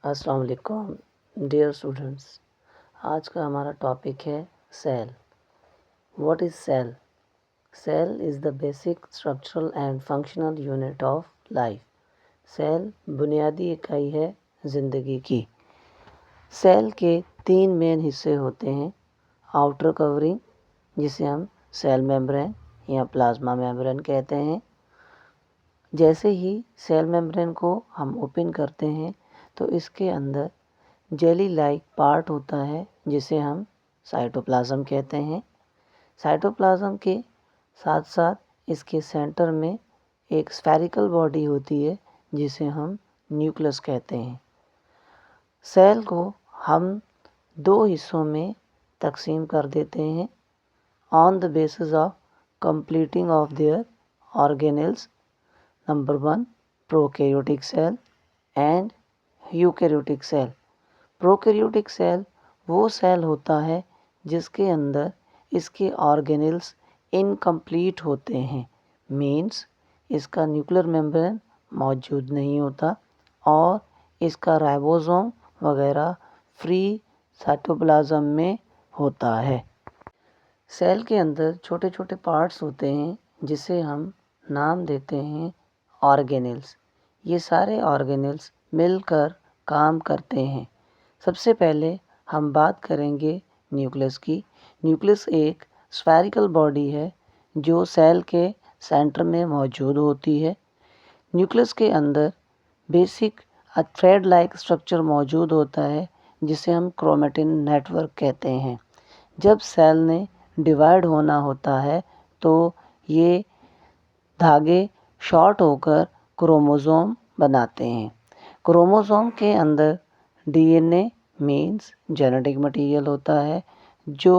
السلام علیکم dear students, آج کا ہمارا ٹاپک ہے cell. What is cell? Cell is the basic structural and functional unit of life. Cell بنیادی اکائی ہے زندگی کی۔ سیل کے 3 مین حصے ہوتے ہیں: آؤٹر کورنگ، جسے ہم سیل میمبرین یا پلازما میمبرین کہتے ہیں۔ جیسے ہی سیل میمبرین کو ہم اوپن کرتے ہیں تو اس کے اندر جیلی لائک پارٹ ہوتا ہے جسے ہم سائٹوپلازم کہتے ہیں۔ سائٹوپلازم کے ساتھ ساتھ اس کے سینٹر میں ایک اسفیریکل باڈی ہوتی ہے جسے ہم نیوکلس کہتے ہیں۔ سیل کو ہم 2 حصوں میں تقسیم کر دیتے ہیں on the basis of completing of their organelles. Number 1 prokaryotic cell and eukaryotic cell. Prokaryotic cell وہ سیل ہوتا ہے جس کے اندر اس کے آرگینلز انکمپلیٹ ہوتے ہیں، مینس اس کا نیوکلر میمبرین موجود نہیں ہوتا اور اس کا رائبوزوم وغیرہ فری سائٹوپلازم میں ہوتا ہے۔ سیل کے اندر چھوٹے چھوٹے پارٹس ہوتے ہیں جسے ہم نام دیتے ہیں آرگینلز۔ یہ سارے آرگینلز مل کر کام کرتے ہیں۔ سب سے پہلے ہم بات کریں گے نیوکلس کی۔ نیوکلس ایک اسفیریکل باڈی ہے جو سیل کے سینٹر میں موجود ہوتی ہے۔ نیوکلس کے اندر بیسک تھریڈ لائک اسٹرکچر موجود ہوتا ہے جسے ہم کرومیٹن نیٹ ورک کہتے ہیں۔ جب سیل نے ڈیوائڈ ہونا ہوتا ہے تو یہ دھاگے شارٹ ہو کر کروموزوم بناتے ہیں۔ کروموزوم کے اندر D N a means genetic material ہوتا ہے جو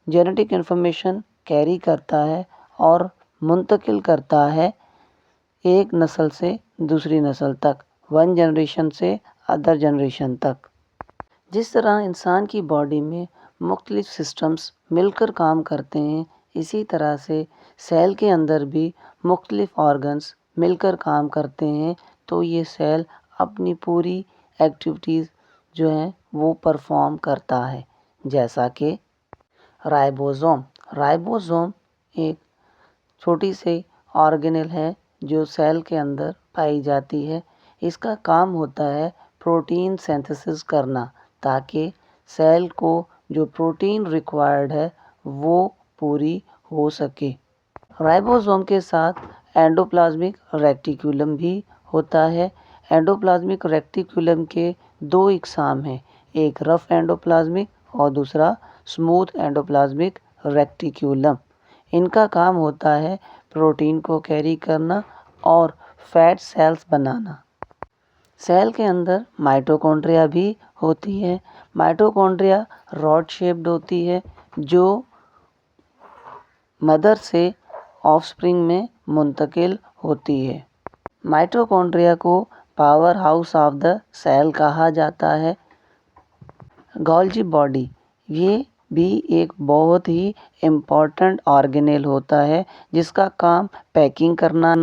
جینیٹک انفارمیشن کیری کرتا ہے اور منتقل کرتا ہے ایک نسل سے دوسری نسل تک، 1 جنریشن سے ادر جنریشن تک۔ جس طرح انسان کی باڈی میں مختلف سسٹمز مل کر کام کرتے ہیں، اسی طرح سے سیل کے اندر بھی مختلف آرگنز مل کر کام کرتے ہیں تو یہ سیل اپنی پوری ایکٹیویٹیز جو ہیں وہ پرفارم کرتا ہے۔ جیسا کہ رائبوزوم۔ رائبوزوم ایک چھوٹی سی آرگنل ہے جو سیل کے اندر پائی جاتی ہے۔ اس کا کام ہوتا ہے پروٹین سینتھسس کرنا تاکہ سیل کو جو پروٹین ریکوائرڈ ہے وہ پوری ہو سکے۔ رائبوزوم کے ساتھ اینڈوپلازمک ریٹیکولم بھی ہوتا ہے۔ اینڈوپلازمک ریٹیکولم کے 2 اقسام ہیں، ایک رف اینڈوپلازمک اور دوسرا اسموتھ اینڈوپلازمک ریٹیکولم۔ ان کا کام ہوتا ہے پروٹین کو کیری کرنا اور فیٹ سیلز بنانا۔ سیل کے اندر مائٹوکونڈریا بھی ہوتی ہے۔ مائٹوکونڈریا راڈ شیپڈ ہوتی ہے جو مدر سے آف اسپرنگ میں منتقل ہوتی ہے۔ مائٹوکونڈریا کو powerhouse of the cell کہا جاتا ہے۔ گولجی باڈی، یہ بھی ایک بہت ہی امپورٹنٹ آرگنل ہوتا ہے جس کا کام پیکنگ کرنا،